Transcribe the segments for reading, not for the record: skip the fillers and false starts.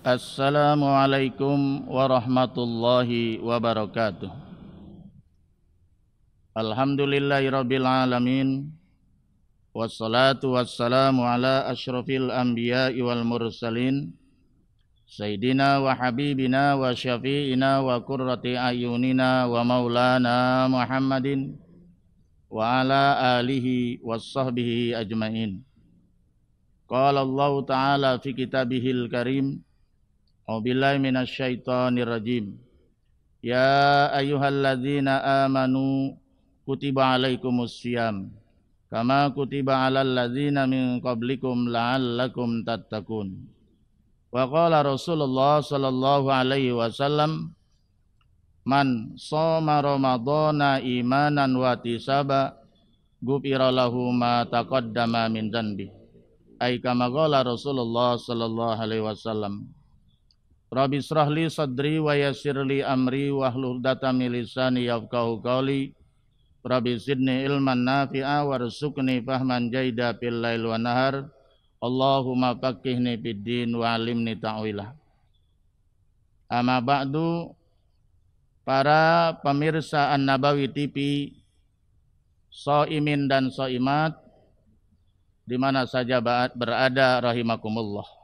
Assalamualaikum warahmatullahi wabarakatuh. Alhamdulillahirabbil alamin. Wassalatu wassalamu ala asyrafil anbiya'i wal mursalin. Sayyidina wa habibina wa syafi'ina wa qurrati ayunina wa maulana Muhammadin wa ala alihi wassahbihi ajmain. Qala Allah ta'ala fi kitabihil karim. A'udzubillahi minasyaitonir rajim. Ya ayyuhalladzina amanu kutiba alaikumus syiyam kama kutiba alal ladzina min qablikum la'allakum tattaqun. Wa qala Rasulullah sallallahu alaihi wasallam, man shoma ramadhana imanan wa ihtisaba ghufira lahu ma taqaddama min dzanbi. Ai kama qala Rasulullah sallallahu alaihi wasallam. Rabbi shrahli sadri wa yassirli amri wahlul 'uqdatam min lisani yafqahu qawli. Rabbi zidni ilman nafi'a warzuqni fahman jaida fil lail wan nahar. Allahumma faqihni fid din wa 'allimni ta'wila. Amma ba'du, para pemirsa An-Nabawi TV, shaimin dan shaimat di mana saja berada rahimakumullah.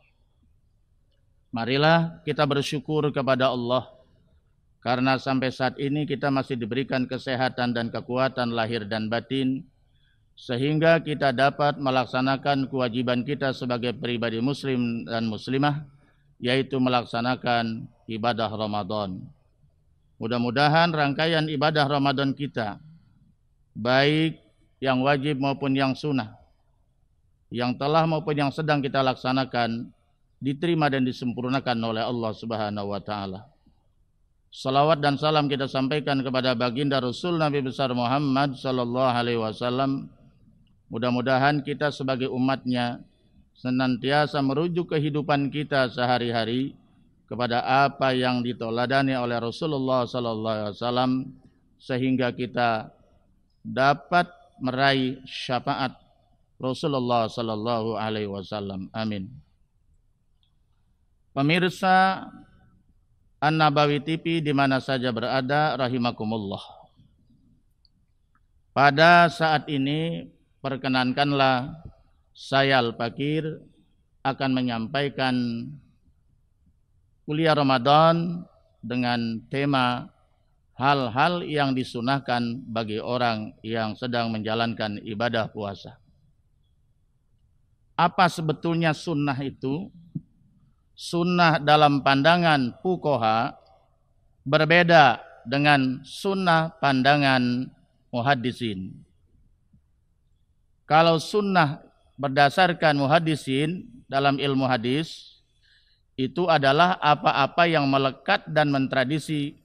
Marilah kita bersyukur kepada Allah karena sampai saat ini kita masih diberikan kesehatan dan kekuatan lahir dan batin sehingga kita dapat melaksanakan kewajiban kita sebagai pribadi muslim dan muslimah, yaitu melaksanakan ibadah Ramadan. Mudah-mudahan rangkaian ibadah Ramadan kita, baik yang wajib maupun yang sunnah, yang telah maupun yang sedang kita laksanakan, diterima dan disempurnakan oleh Allah Subhanahu wa taala. Salawat dan salam kita sampaikan kepada baginda Rasul Nabi besar Muhammad sallallahu alaihi wasallam. Mudah-mudahan kita sebagai umatnya senantiasa merujuk kehidupan kita sehari-hari kepada apa yang diteladani oleh Rasulullah sallallahu alaihi wasallam sehingga kita dapat meraih syafaat Rasulullah sallallahu alaihi wasallam. Amin. Pemirsa An-Nabawi TV di mana saja berada rahimakumullah. Pada saat ini perkenankanlah saya Al-Fakir akan menyampaikan kuliah Ramadan dengan tema hal-hal yang disunahkan bagi orang yang sedang menjalankan ibadah puasa. Apa sebetulnya sunnah itu? Sunnah dalam pandangan fuqaha berbeda dengan sunnah pandangan muhaddisin. Kalau sunnah berdasarkan muhaddisin dalam ilmu hadis, itu adalah apa-apa yang melekat dan mentradisi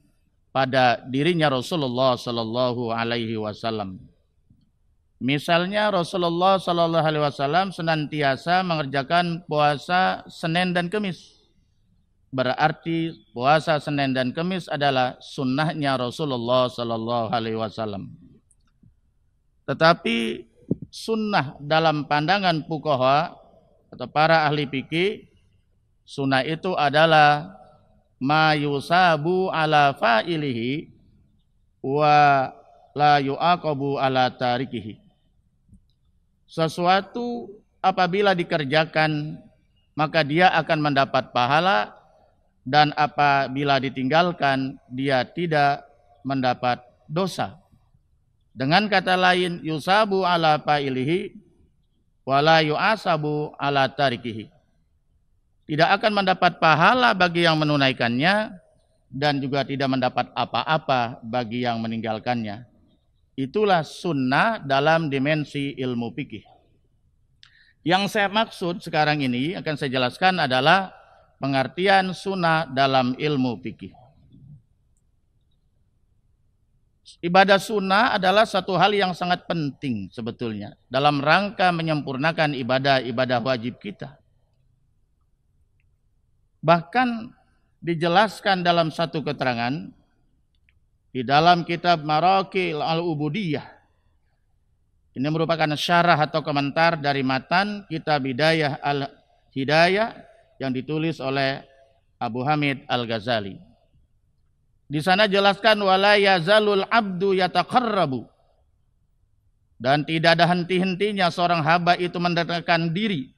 pada dirinya Rasulullah sallallahu alaihi wasallam. Misalnya Rasulullah sallallahu alaihi wasallam senantiasa mengerjakan puasa Senin dan Kamis. Berarti puasa Senin dan Kamis adalah sunnahnya Rasulullah sallallahu alaihi wasallam. Tetapi sunnah dalam pandangan fuqaha atau para ahli fikih, sunnah itu adalah ma yusabu ala fa'ilihi wa la yu'aqabu ala tarikihi. Sesuatu apabila dikerjakan maka dia akan mendapat pahala, dan apabila ditinggalkan dia tidak mendapat dosa. Dengan kata lain, yusabu ala fa'ilihi wa la yu'asabu ala tarikihi. Tidak akan mendapat pahala bagi yang menunaikannya dan juga tidak mendapat apa-apa bagi yang meninggalkannya. Itulah sunnah dalam dimensi ilmu fikih. Yang saya maksud sekarang ini akan saya jelaskan adalah pengertian sunnah dalam ilmu fikih. Ibadah sunnah adalah satu hal yang sangat penting sebetulnya dalam rangka menyempurnakan ibadah-ibadah wajib kita. Bahkan dijelaskan dalam satu keterangan di dalam kitab Maraqil al-Ubudiyah. Ini merupakan syarah atau komentar dari matan kitab Hidayah al-Hidayah yang ditulis oleh Abu Hamid Al-Ghazali. Di sana jelaskan wala yazalul abdu yataqarrabu, dan tidak ada henti-hentinya seorang hamba itu mendekatkan diri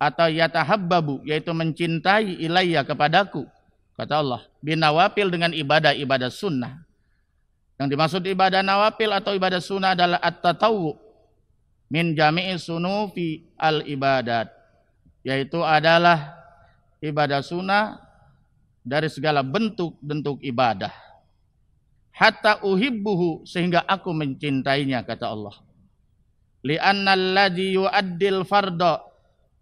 atau yatahabbabu, yaitu mencintai ilayya kepadaku, kata Allah, binawafil dengan ibadah-ibadah sunnah. Yang dimaksud ibadah nawafil atau ibadah sunnah adalah at-tatawwu min jami'i sunufi al-ibadat, yaitu adalah ibadah sunnah dari segala bentuk-bentuk ibadah. Hatta uhibbuhu, sehingga aku mencintainya, kata Allah. Li'anna alladhi yu'addil farda,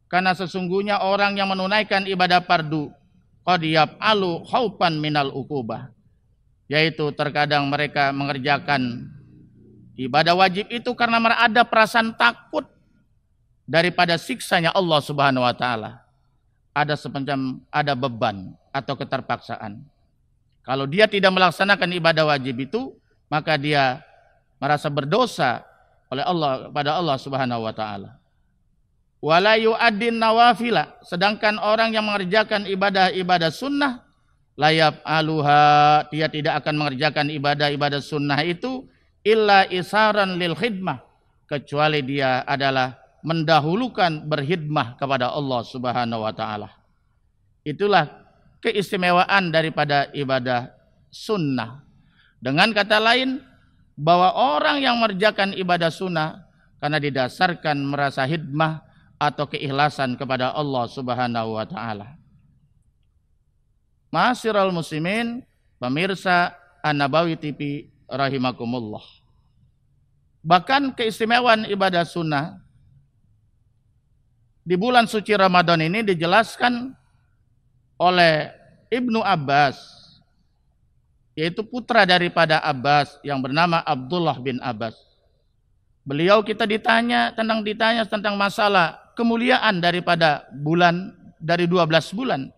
karena sesungguhnya orang yang menunaikan ibadah fardu qad yaf'alu khaufan minal uqubah, yaitu terkadang mereka mengerjakan ibadah wajib itu karena ada perasaan takut daripada siksanya Allah Subhanahu wa taala. Ada beban atau keterpaksaan. Kalau dia tidak melaksanakan ibadah wajib itu, maka dia merasa berdosa oleh Allah kepada Allah Subhanahu wa taala. Wala yu'addin nawafila, sedangkan orang yang mengerjakan ibadah-ibadah sunnah layab aluha, dia tidak akan mengerjakan ibadah-ibadah sunnah itu illa isaran lil khidmah, kecuali dia adalah mendahulukan berkhidmah kepada Allah Subhanahu wa taala. Itulah keistimewaan daripada ibadah sunnah. Dengan kata lain, bahwa orang yang mengerjakan ibadah sunnah karena didasarkan merasa khidmah atau keikhlasan kepada Allah Subhanahu wa taala. Ma'asyiral muslimin, pemirsa An-Nabawi TV rahimakumullah. Bahkan keistimewaan ibadah sunnah di bulan suci Ramadan ini dijelaskan oleh Ibnu Abbas, yaitu putra daripada Abbas yang bernama Abdullah bin Abbas. Beliau ditanya tentang masalah kemuliaan daripada bulan dari 12 bulan.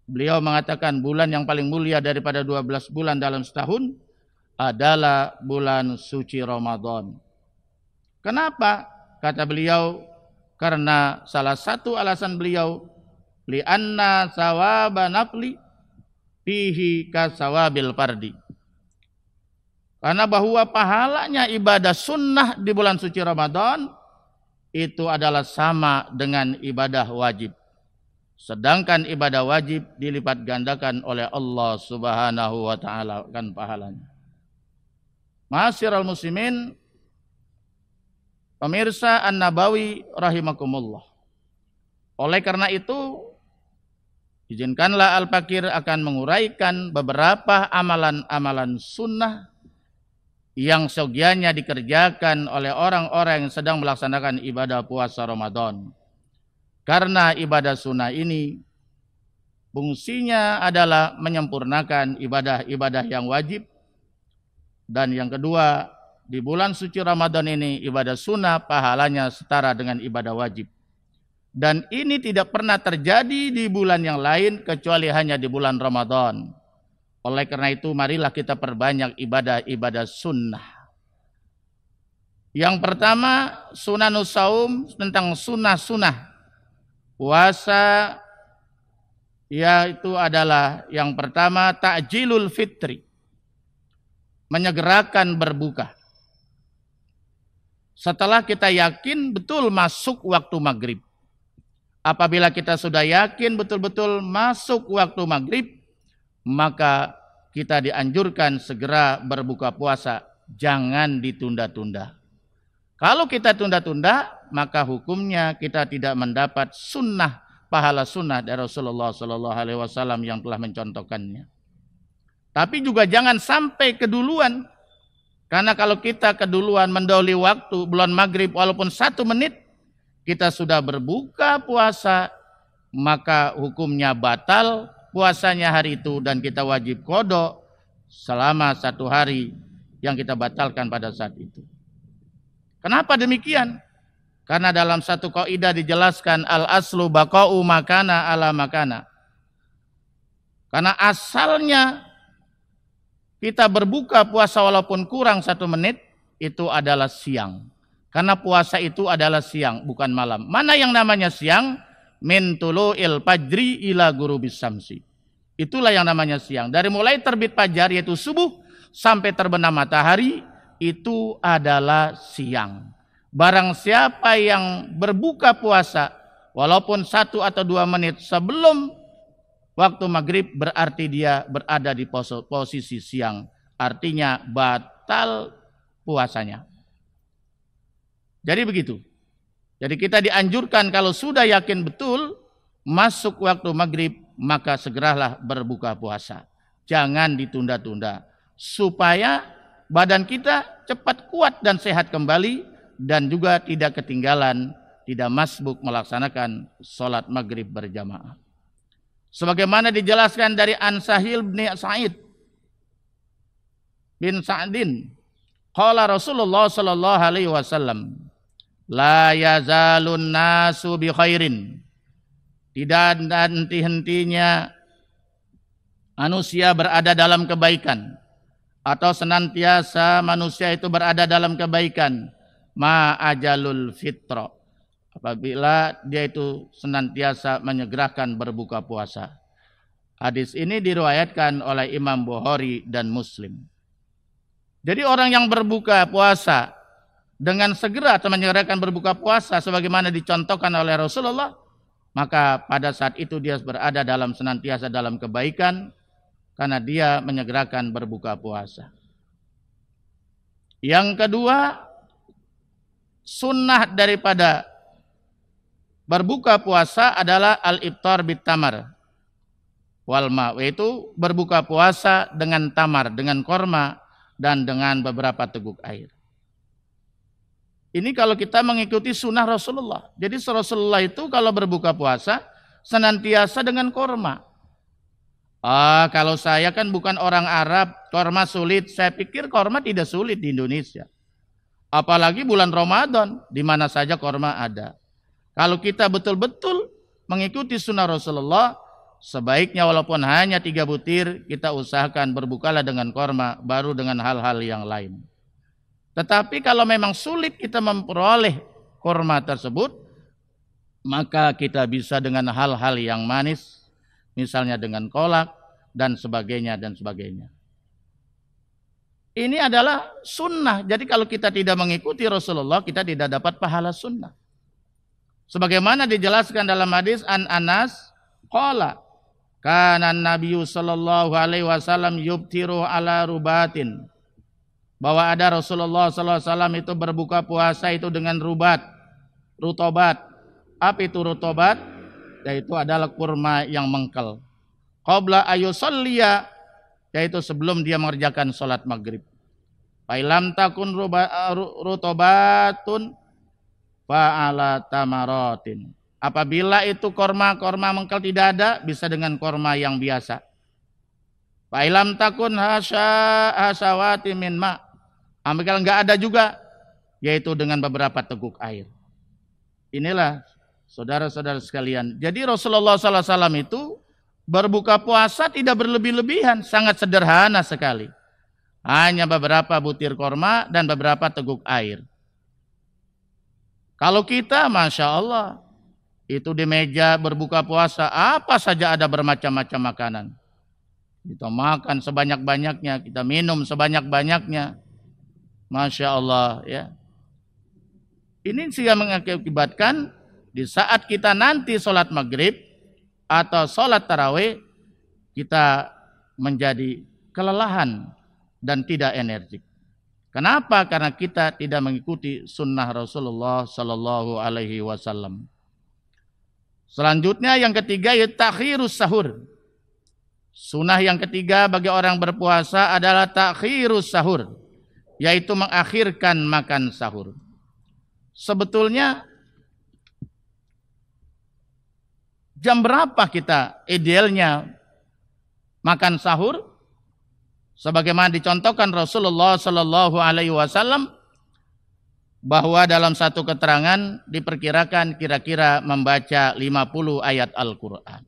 Beliau mengatakan bulan yang paling mulia daripada 12 bulan dalam setahun adalah bulan suci Ramadan. Kenapa? Kata beliau, karena salah satu alasan beliau, li'anna sawaba nafli fihi kasawabil fardi. Karena bahwa pahalanya ibadah sunnah di bulan suci Ramadan itu adalah sama dengan ibadah wajib. Sedangkan ibadah wajib dilipat gandakan oleh Allah Subhanahu wa taala kan pahalanya. Ma'asyiral muslimin, pemirsa An-Nabawi rahimakumullah. Oleh karena itu, izinkanlah Al-Fakir akan menguraikan beberapa amalan-amalan sunnah yang seyogianya dikerjakan oleh orang-orang yang sedang melaksanakan ibadah puasa Ramadan. Karena ibadah sunnah ini fungsinya adalah menyempurnakan ibadah-ibadah yang wajib. Dan yang kedua, di bulan suci Ramadan ini ibadah sunnah pahalanya setara dengan ibadah wajib. Dan ini tidak pernah terjadi di bulan yang lain kecuali hanya di bulan Ramadan. Oleh karena itu marilah kita perbanyak ibadah-ibadah sunnah. Yang pertama, sunanus saum, tentang sunnah-sunnah puasa, yaitu adalah yang pertama ta'jilul fitri, menyegerakan berbuka. Setelah kita yakin betul masuk waktu maghrib. Apabila kita sudah yakin betul-betul masuk waktu maghrib, maka kita dianjurkan segera berbuka puasa, jangan ditunda-tunda. Kalau kita tunda-tunda, maka hukumnya kita tidak mendapat sunnah, pahala sunnah dari Rasulullah SAW yang telah mencontohkannya. Tapi juga jangan sampai keduluan, karena kalau kita keduluan mendahului waktu bulan maghrib walaupun 1 menit, kita sudah berbuka puasa, maka hukumnya batal puasanya hari itu dan kita wajib qada selama 1 hari yang kita batalkan pada saat itu. Kenapa demikian? Karena dalam satu kaidah dijelaskan al-aslu baqa'u makana ala makana. Karena asalnya kita berbuka puasa walaupun kurang 1 menit itu adalah siang. Karena puasa itu adalah siang, bukan malam. Mana yang namanya siang? Min tulu'il fajri ila ghurubis syamsi. Itulah yang namanya siang. Dari mulai terbit fajar yaitu subuh sampai terbenam matahari itu adalah siang. Barang siapa yang berbuka puasa walaupun 1 atau 2 menit sebelum waktu maghrib berarti dia berada di posisi siang. Artinya batal puasanya. Jadi begitu. Jadi kita dianjurkan kalau sudah yakin betul masuk waktu maghrib maka segeralah berbuka puasa. Jangan ditunda-tunda. Supaya badan kita cepat kuat dan sehat kembali dan juga tidak ketinggalan, tidak masbuk melaksanakan sholat maghrib berjamaah. Sebagaimana dijelaskan dari An-Sahil bin Sa'id bin Sa'din, qala Rasulullah sallallahu alaihi wasallam, la yazalun nasu bi khairin. Tidak henti-hentinya manusia berada dalam kebaikan atau senantiasa manusia itu berada dalam kebaikan ma ajalul fitra, apabila dia itu senantiasa menyegerakan berbuka puasa. Hadis ini diriwayatkan oleh Imam Bukhari dan Muslim. Jadi orang yang berbuka puasa dengan segera atau menyegerakan berbuka puasa sebagaimana dicontohkan oleh Rasulullah, maka pada saat itu dia berada senantiasa dalam kebaikan karena dia menyegerakan berbuka puasa. Yang kedua, sunnah daripada berbuka puasa adalah al-iftar bit-tamar wal ma', yaitu berbuka puasa dengan tamar, dengan korma dan dengan beberapa teguk air. Ini kalau kita mengikuti sunnah Rasulullah. Jadi Rasulullah itu kalau berbuka puasa senantiasa dengan korma. Kalau saya kan bukan orang Arab, korma sulit. Saya pikir korma tidak sulit di Indonesia. Apalagi bulan Ramadan, di mana saja korma ada. Kalau kita betul-betul mengikuti sunnah Rasulullah, sebaiknya walaupun hanya 3 butir, kita usahakan berbukalah dengan korma, baru dengan hal-hal yang lain. Tetapi kalau memang sulit kita memperoleh korma tersebut, maka kita bisa dengan hal-hal yang manis, misalnya dengan kolak dan sebagainya dan sebagainya. Ini adalah sunnah. Jadi kalau kita tidak mengikuti Rasulullah, kita tidak dapat pahala sunnah. Sebagaimana dijelaskan dalam hadis An Anas, qala kana Nabi sallallahu alaihi wasallam yubtiru ala rubatin. Bahwa ada Rasulullah sallallahu alaihi wasallam itu berbuka puasa itu dengan rutobat. Apa itu rutobat? Yaitu adalah kurma yang mengkel. Qabla ayusalliya, yaitu sebelum dia mengerjakan sholat maghrib. Failam takun rutobatun fa'ala tamaratin. Apabila itu korma mengkel tidak ada, bisa dengan korma yang biasa. Failam takun hasawati min ma'. Apabila enggak ada juga, yaitu dengan beberapa teguk air. Inilah saudara-saudara sekalian. Jadi Rasulullah SAW itu berbuka puasa tidak berlebih-lebihan, sangat sederhana sekali. Hanya beberapa butir korma dan beberapa teguk air. Kalau kita, Masya Allah, itu di meja berbuka puasa, apa saja ada bermacam-macam makanan. Kita makan sebanyak-banyaknya, kita minum sebanyak-banyaknya. Masya Allah, ya. Ini sehingga mengakibatkan di saat kita nanti sholat maghrib atau sholat tarawih, kita menjadi kelelahan dan tidak energik. Kenapa? Karena kita tidak mengikuti sunnah Rasulullah Sallallahu Alaihi Wasallam. Selanjutnya yang ketiga yaitu takhirus sahur. Sunnah yang ketiga bagi orang berpuasa adalah takhirus sahur, yaitu mengakhirkan makan sahur. Sebetulnya jam berapa kita idealnya makan sahur? Sebagaimana dicontohkan Rasulullah Sallallahu Alaihi Wasallam, bahwa dalam satu keterangan diperkirakan kira-kira membaca 50 ayat Al-Quran.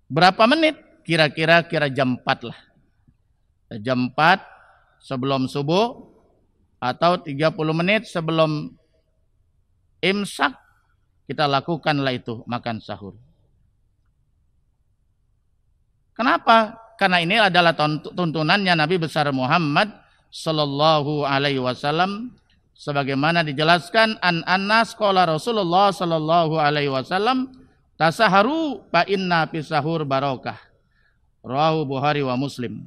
Berapa menit? Kira-kira jam 4 lah. Jam 4 sebelum subuh atau 30 menit sebelum imsak, kita lakukanlah itu makan sahur. Kenapa? Karena ini adalah tuntunannya Nabi besar Muhammad sallallahu alaihi wasallam, sebagaimana dijelaskan an Anas qala Rasulullah sallallahu alaihi wasallam, tasaharu fa inna fi sahur barakah. Rawahu Bukhari wa Muslim.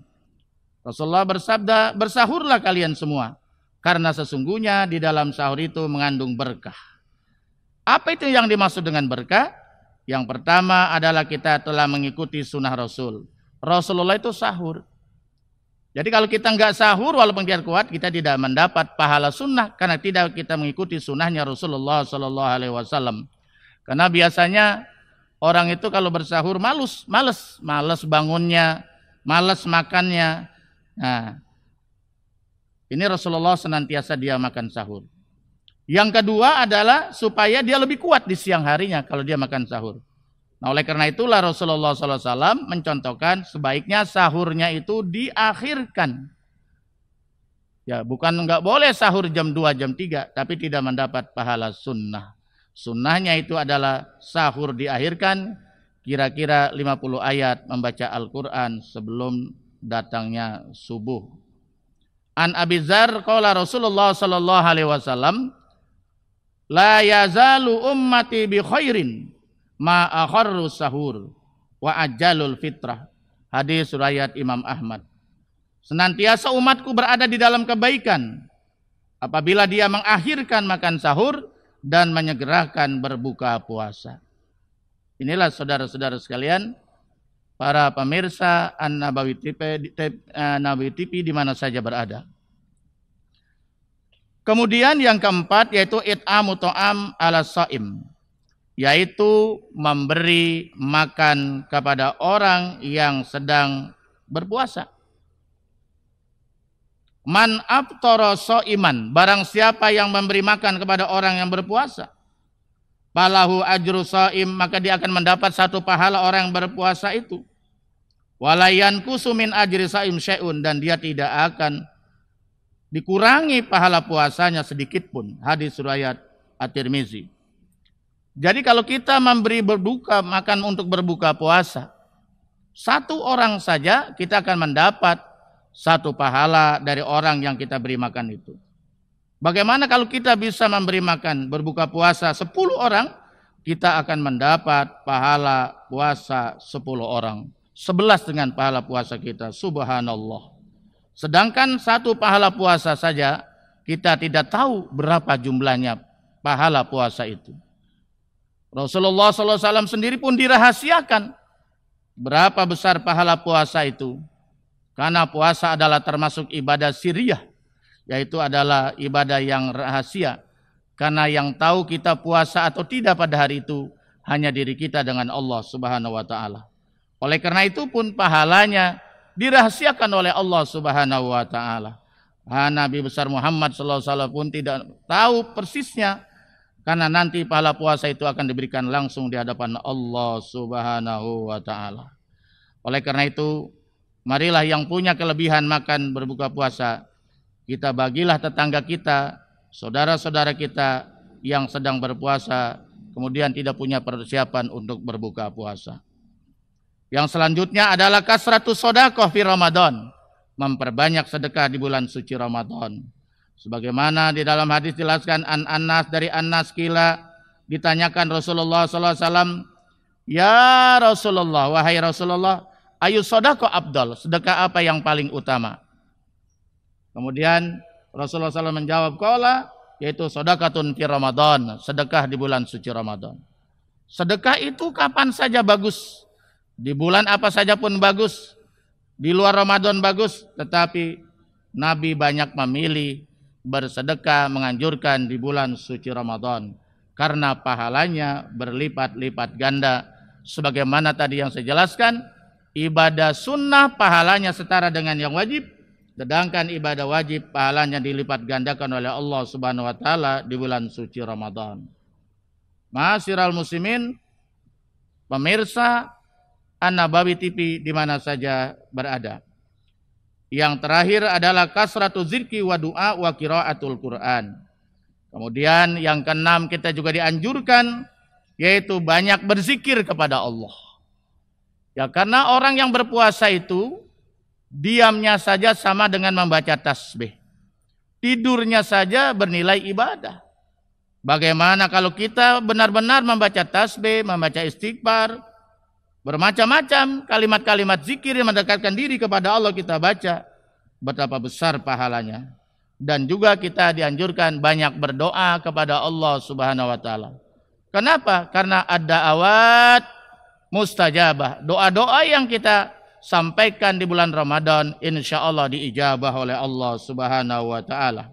Rasulullah bersabda, bersahurlah kalian semua, karena sesungguhnya di dalam sahur itu mengandung berkah. Apa itu yang dimaksud dengan berkah? Yang pertama adalah kita telah mengikuti sunnah Rasul. Rasulullah itu sahur. Jadi kalau kita nggak sahur walaupun kita kuat, kita tidak mendapat pahala sunnah karena tidak kita mengikuti sunnahnya Rasulullah Sallallahu Alaihi Wasallam. Karena biasanya orang itu kalau bersahur males bangunnya, males makannya. Nah, ini Rasulullah senantiasa dia makan sahur. Yang kedua adalah supaya dia lebih kuat di siang harinya kalau dia makan sahur. Nah, oleh karena itulah Rasulullah SAW mencontohkan sebaiknya sahurnya itu diakhirkan. Ya, bukan nggak boleh sahur jam 2, jam 3, tapi tidak mendapat pahala sunnah. Sunnahnya itu adalah sahur diakhirkan, kira-kira 50 ayat membaca Al-Quran sebelum datangnya subuh. An Abi Dzar qala Rasulullah sallallahu alaihi wasallam, la yazalu ummati bi khairin ma akharru sahur wa ajalul fitrah. Hadis riwayat Imam Ahmad. Senantiasa umatku berada di dalam kebaikan apabila dia mengakhirkan makan sahur dan menyegerakan berbuka puasa. Inilah saudara-saudara sekalian, para pemirsa An-Nabawi TV di mana saja berada. Kemudian yang keempat yaitu it'amu ta'am ala shaim, yaitu memberi makan kepada orang yang sedang berpuasa. Man aftara shaiman, barang siapa yang memberi makan kepada orang yang berpuasa, falahu ajru shaim, maka dia akan mendapat satu pahala orang yang berpuasa itu. Walayan kusumin ajri shaim syai'un, dan dia tidak akan dikurangi pahala puasanya sedikit pun. Hadis riwayat At-Tirmizi. Jadi kalau kita memberi berbuka makan untuk berbuka puasa, satu orang saja kita akan mendapat satu pahala dari orang yang kita beri makan itu. Bagaimana kalau kita bisa memberi makan berbuka puasa 10 orang, kita akan mendapat pahala puasa 10 orang. 11 dengan pahala puasa kita, subhanallah. Sedangkan satu pahala puasa saja, kita tidak tahu berapa jumlahnya pahala puasa itu. Rasulullah SAW sendiri pun dirahasiakan berapa besar pahala puasa itu. Karena puasa adalah termasuk ibadah sirriyah, yaitu adalah ibadah yang rahasia. Karena yang tahu kita puasa atau tidak pada hari itu hanya diri kita dengan Allah Subhanahu wa taala. Oleh karena itu pun pahalanya dirahasiakan oleh Allah Subhanahu wa taala. Nabi besar Muhammad sallallahu alaihi wasallam pun tidak tahu persisnya, karena nanti pahala puasa itu akan diberikan langsung di hadapan Allah Subhanahu wa taala. Oleh karena itu, marilah yang punya kelebihan makan berbuka puasa, kita bagilah tetangga kita, saudara-saudara kita yang sedang berpuasa, kemudian tidak punya persiapan untuk berbuka puasa. Yang selanjutnya adalah kasratus shadaqah fi Ramadan, memperbanyak sedekah di bulan suci Ramadan. Sebagaimana di dalam hadis dijelaskan an Anas, dari Anas kila, ditanyakan Rasulullah SAW, ya Rasulullah, wahai Rasulullah, ayu shadaqah abdal, sedekah apa yang paling utama? Kemudian Rasulullah SAW menjawab, qala, yaitu shadaqatun fi Ramadan, sedekah di bulan suci Ramadan. Sedekah itu kapan saja bagus, di bulan apa saja pun bagus, di luar Ramadan bagus, tetapi Nabi banyak memilih bersedekah, menganjurkan di bulan suci Ramadan, karena pahalanya berlipat-lipat ganda. Sebagaimana tadi yang saya jelaskan, ibadah sunnah pahalanya setara dengan yang wajib, sedangkan ibadah wajib pahalanya dilipat gandakan oleh Allah Subhanahu wa taala di bulan suci Ramadan. Ma'asyiral muslimin, pemirsa An-Nabawi TV di mana saja berada. Yang terakhir adalah kasratu zikri wa du'a wa qiraatul Quran. Kemudian yang keenam, kita juga dianjurkan yaitu banyak berzikir kepada Allah. Ya karena orang yang berpuasa itu diamnya saja sama dengan membaca tasbih. Tidurnya saja bernilai ibadah. Bagaimana kalau kita benar-benar membaca tasbih, membaca istighfar, bermacam-macam kalimat-kalimat zikir yang mendekatkan diri kepada Allah kita baca, betapa besar pahalanya. Dan juga kita dianjurkan banyak berdoa kepada Allah Subhanahu wa taala. Kenapa? Karena ada awat mustajabah. Doa-doa yang kita sampaikan di bulan Ramadan insya Allah diijabah oleh Allah Subhanahu wa taala.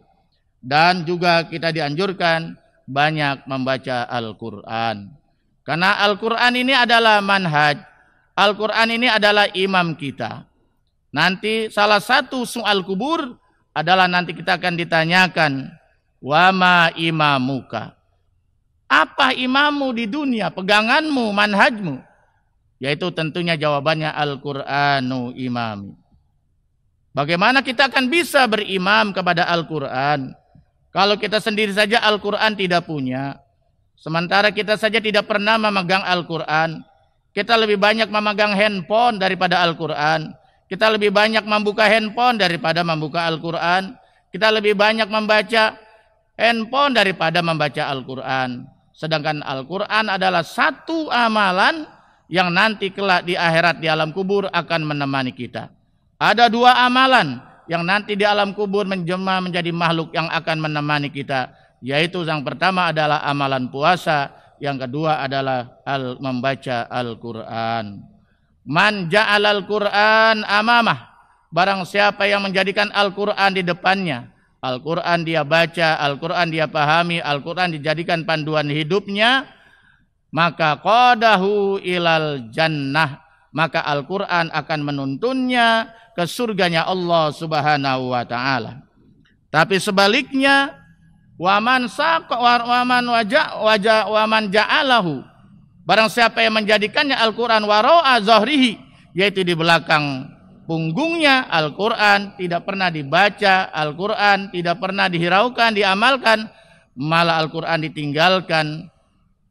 Dan juga kita dianjurkan banyak membaca Al-Quran. Karena Al-Quran ini adalah manhaj. Al-Quran ini adalah imam kita. Nanti salah satu soal kubur adalah nanti kita akan ditanyakan, wa ma imamuka. Apa imammu di dunia, peganganmu, manhajmu? Yaitu tentunya jawabannya Al-Qur'anu imami. Bagaimana kita akan bisa berimam kepada Al-Quran kalau kita sendiri saja Al-Quran tidak punya? Sementara kita saja tidak pernah memegang Al-Quran. Kita lebih banyak memegang handphone daripada Al-Quran. Kita lebih banyak membuka handphone daripada membuka Al-Quran. Kita lebih banyak membaca handphone daripada membaca Al-Quran. Sedangkan Al-Quran adalah satu amalan yang nanti kelak di akhirat di alam kubur akan menemani kita. Ada dua amalan yang nanti di alam kubur menjelma menjadi makhluk yang akan menemani kita. Yaitu yang pertama adalah amalan puasa. Yang kedua adalah membaca Al-Quran. Man ja'alal Qur'an amamah. Barang siapa yang menjadikan Al-Quran di depannya. Al-Quran dia baca, Al-Quran dia pahami, Al-Quran dijadikan panduan hidupnya. Maka qadahu ilal jannah. Maka Al-Quran akan menuntunnya ke surganya Allah Subhanahu wa ta'ala. Tapi sebaliknya, waman ja'alahu. Barang siapa yang menjadikannya Al-Quran wara'a zahrihi, yaitu di belakang punggungnya, Al-Quran tidak pernah dibaca, Al-Quran tidak pernah dihiraukan, diamalkan, malah Al-Quran ditinggalkan,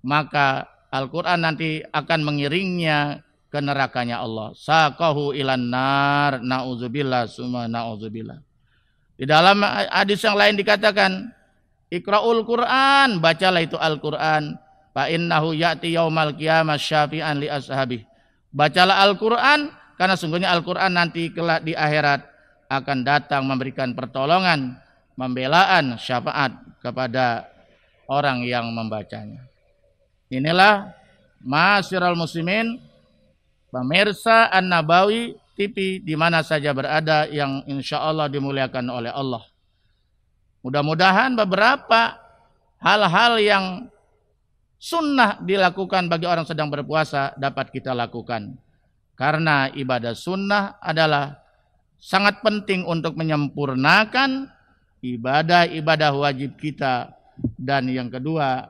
maka Al-Quran nanti akan mengiringnya ke nerakanya Allah. Saqahu ilan nar, na'udzubillah summa na'udzubillah. Di dalam hadis yang lain dikatakan, Iqra'ul Quran, bacalah itu Al-Quran. Fa innahu ya'ti yaumal qiyamah syafi'an li ashabih. Bacalah Al-Quran, karena sungguhnya Al-Quran nanti kelak di akhirat akan datang memberikan pertolongan, pembelaan, syafaat kepada orang yang membacanya. Inilah ma'asyiral muslimin, pemirsa An-Nabawi TV di mana saja berada yang insya Allah dimuliakan oleh Allah. Mudah-mudahan beberapa hal-hal yang sunnah dilakukan bagi orang sedang berpuasa dapat kita lakukan. Karena ibadah sunnah adalah sangat penting untuk menyempurnakan ibadah-ibadah wajib kita. Dan yang kedua,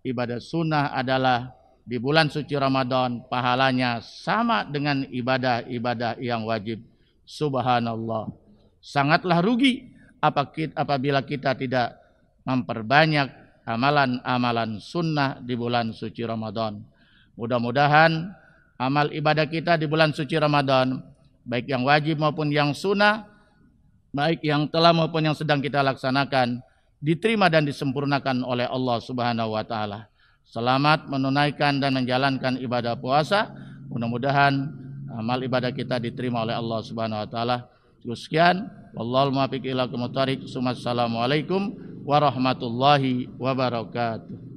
ibadah sunnah adalah di bulan suci Ramadan pahalanya sama dengan ibadah-ibadah yang wajib. Subhanallah. Sangatlah rugi apabila kita tidak memperbanyak amalan-amalan sunnah di bulan suci Ramadan. Mudah-mudahan amal ibadah kita di bulan suci Ramadan, baik yang wajib maupun yang sunnah, baik yang telah maupun yang sedang kita laksanakan, diterima dan disempurnakan oleh Allah Subhanahu wa ta'ala. Selamat menunaikan dan menjalankan ibadah puasa. Mudah-mudahan amal ibadah kita diterima oleh Allah Subhanahu wa ta'ala. Sekian, wallahul muwaffiq ila aqwamit thoriq. Assalamualaikum warahmatullahi wabarakatuh.